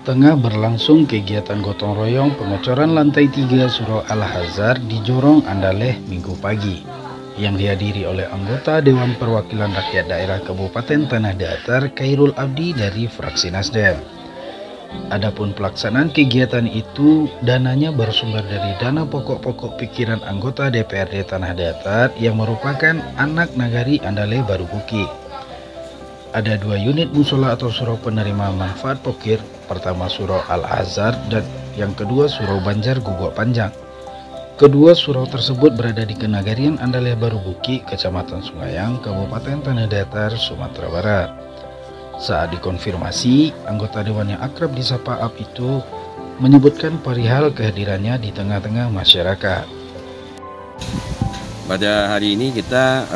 Tengah berlangsung kegiatan gotong royong pengecoran lantai 3 Surau Al-Hazar di Jorong Andaleh Minggu pagi, yang dihadiri oleh anggota Dewan Perwakilan Rakyat Daerah Kabupaten Tanah Datar Khairul Abdi dari fraksi Nasdem. Adapun pelaksanaan kegiatan itu, dananya bersumber dari dana pokok-pokok pikiran anggota DPRD Tanah Datar yang merupakan anak nagari Andaleh Baru Bukit. Ada 2 unit musola atau surau penerima manfaat pokir, pertama Surau Al-Hazar dan yang kedua Surau Banjar Guguk Panjang. Kedua surau tersebut berada di Kenagarian Andaleh Baru Bukit, Kecamatan Sungayang, Kabupaten Tanah Datar, Sumatera Barat. Saat dikonfirmasi, anggota dewan yang akrab disapa AP itu menyebutkan perihal kehadirannya di tengah-tengah masyarakat. Pada hari ini kita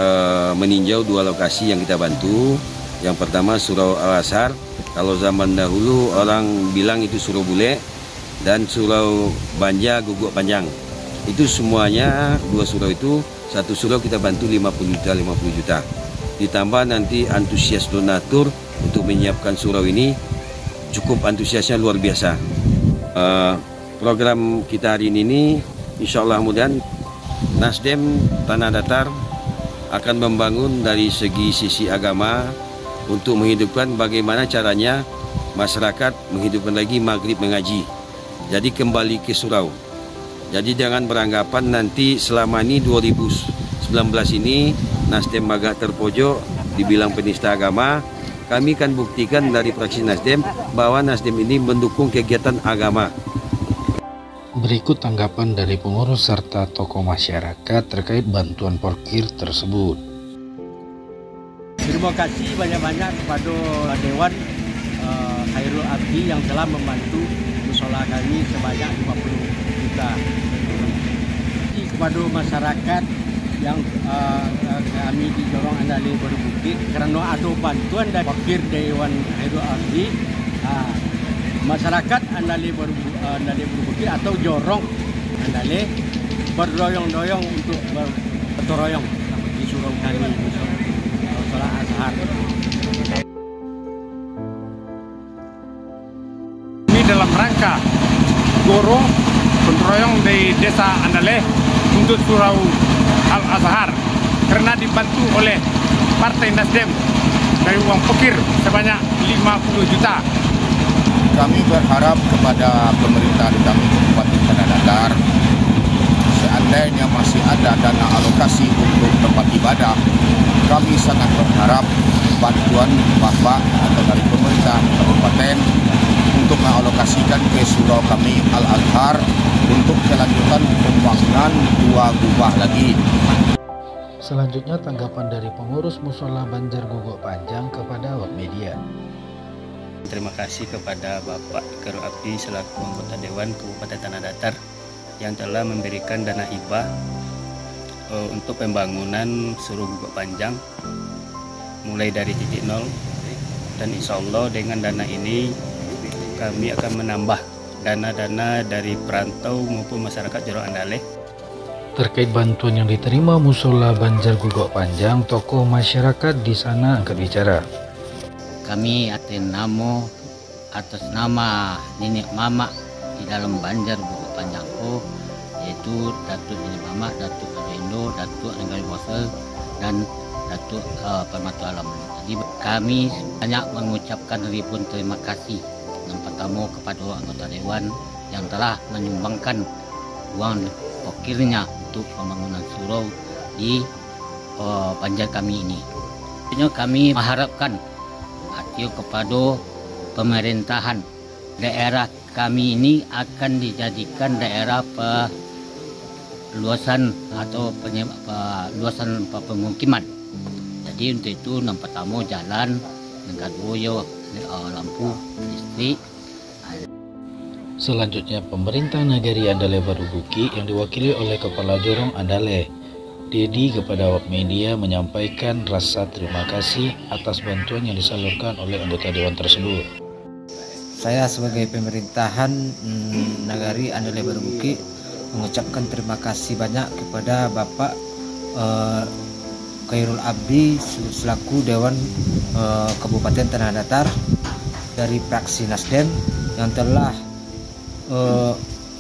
meninjau 2 lokasi yang kita bantu. Yang pertama Surau Al-Hazar, kalau zaman dahulu orang bilang itu Surau Bule, dan Surau Banjar Guguk Panjang. Itu semuanya 2 surau itu, satu surau kita bantu 50 juta. Ditambah nanti antusias donatur untuk menyiapkan surau ini, cukup antusiasnya luar biasa. Program kita hari ini insya Allah mudah Nasdem Tanah Datar akan membangun dari sisi agama untuk menghidupkan bagaimana caranya masyarakat menghidupkan lagi maghrib mengaji. Jadi kembali ke surau. Jadi jangan beranggapan nanti selama ini 2019 ini Nasdem agak terpojok dibilang penista agama. Kami akan buktikan dari fraksi Nasdem bahwa Nasdem ini mendukung kegiatan agama. Berikut tanggapan dari pengurus serta tokoh masyarakat terkait bantuan parkir tersebut. Terima kasih banyak-banyak kepada Dewan Khairul Abdi yang telah membantu musola kami sebanyak 50 juta. Kepada masyarakat yang kami di Jorong Andaleh Baru Bukit, karena ada bantuan dari parkir Dewan Khairul Abdi, masyarakat Andaleh Baru Bukit atau Jorong Andaleh berdoyong-doyong untuk bergotong royong di surau kami di Surau Al-Hazar. Ini dalam rangka gotong royong di Desa Andaleh untuk Surau Al-Hazar karena dibantu oleh Partai Nasdem dari uang pokir sebanyak 50 juta. Kami berharap kepada pemerintahan kami Kabupaten Tanah Datar, seandainya masih ada dana alokasi untuk tempat ibadah, kami sangat berharap bantuan Bapak atau dari pemerintah kabupaten untuk mengalokasikan ke surau kami Al-Hazar untuk kelanjutan pembangunan 2 gubah lagi. Selanjutnya tanggapan dari pengurus musola Banjar Guguk Panjang kepada awak media. Terima kasih kepada Bapak Khairul Abdi selaku anggota Dewan Kabupaten Tanah Datar yang telah memberikan dana hibah untuk pembangunan Surau Guguk Panjang mulai dari titik nol, dan insya Allah dengan dana ini kami akan menambah dana-dana dari perantau maupun masyarakat Jorong Andaleh. Terkait bantuan yang diterima musola Banjar Guguk Panjang, tokoh masyarakat di sana angkat bicara. Kami atas nama nenek mama di dalam Banjar Guguk Panjangku, yaitu Datuk Nenek Mama, Datuk Adendo, Datuk Negari Bosel, dan Datuk Permata Alam. Jadi kami banyak mengucapkan ribuan terima kasih yang pertama kepada anggota Dewan yang telah menyumbangkan uang pokirnya untuk pembangunan surau di Banjar kami ini. Kami mengharapkan kepada pemerintahan daerah kami ini akan dijadikan daerah luasan atau luasan pemukiman. Jadi untuk itu yang pertama jalan, yang kedua lampu listrik. Selanjutnya pemerintah Nagari Andaleh Baru Bukit yang diwakili oleh Kepala Jorong Andaleh Dedi kepada awak media menyampaikan rasa terima kasih atas bantuan yang disalurkan oleh anggota dewan tersebut. Saya sebagai pemerintahan Nagari Andaleh Baru Bukit mengucapkan terima kasih banyak kepada Bapak Khairul Abdi selaku Dewan Kabupaten Tanah Datar dari fraksi Nasdem yang telah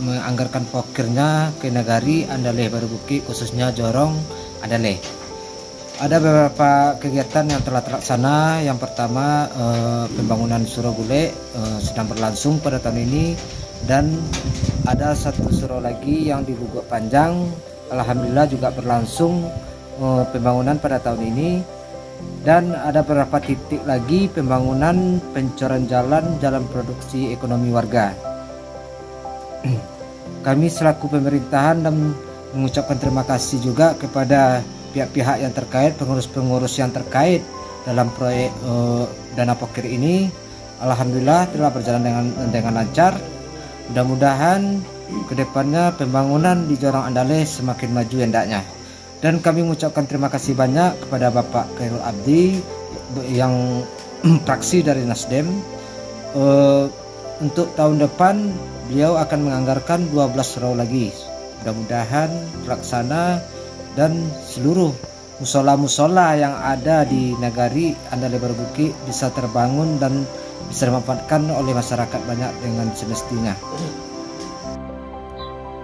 menganggarkan pokirnya ke Nagari Andaleh Baru Bukit, khususnya Jorong Andaleh. Ada beberapa kegiatan yang telah terlaksana. Yang pertama, pembangunan surau gulek sedang berlangsung pada tahun ini, dan ada satu surau lagi yang di Bugok Panjang, alhamdulillah juga berlangsung pembangunan pada tahun ini. Dan ada beberapa titik lagi pembangunan pencoran jalan produksi ekonomi warga. Kami selaku pemerintahan dan mengucapkan terima kasih juga kepada pihak-pihak yang terkait, pengurus-pengurus yang terkait dalam proyek dana pokir ini. Alhamdulillah telah berjalan dengan lancar. Mudah-mudahan kedepannya pembangunan di Jorong Andaleh semakin maju hendaknya. Dan kami mengucapkan terima kasih banyak kepada Bapak Khairul Abdi yang fraksi dari Nasdem. Untuk tahun depan beliau akan menganggarkan 12 surau lagi. Mudah-mudahan terlaksana dan seluruh musola-musola yang ada di Nagari Andaleh Baru Bukit bisa terbangun dan bisa dimanfaatkan oleh masyarakat banyak dengan semestinya.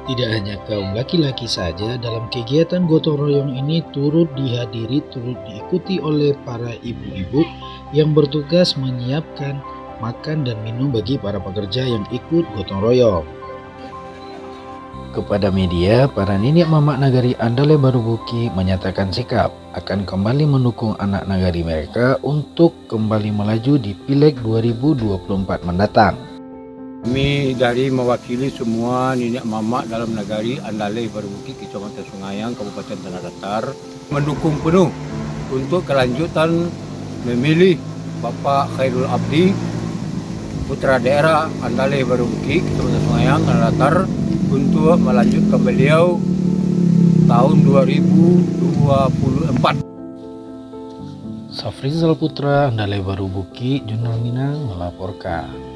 Tidak hanya kaum laki-laki saja, dalam kegiatan gotong royong ini turut diikuti oleh para ibu-ibu yang bertugas menyiapkan makan dan minum bagi para pekerja yang ikut gotong royong. Kepada media, para nenek mamak Nagari Andaleh Baru Bukit menyatakan sikap akan kembali mendukung anak Nagari mereka untuk kembali melaju di Pileg 2024 mendatang. Kami dari mewakili semua nenek mamak dalam Nagari Andaleh Baru Bukit, Kecamatan Sungayang, Kabupaten Tanah Datar, mendukung penuh untuk kelanjutan memilih Bapak Khairul Abdi, putra daerah Andaleh Baru Bukit, Kecamatan Sungayang, Tanah Datar, untuk melanjutkan beliau tahun 2024. Safrizal Putra, Andaleh Baru Bukit, Jurnal Minang melaporkan.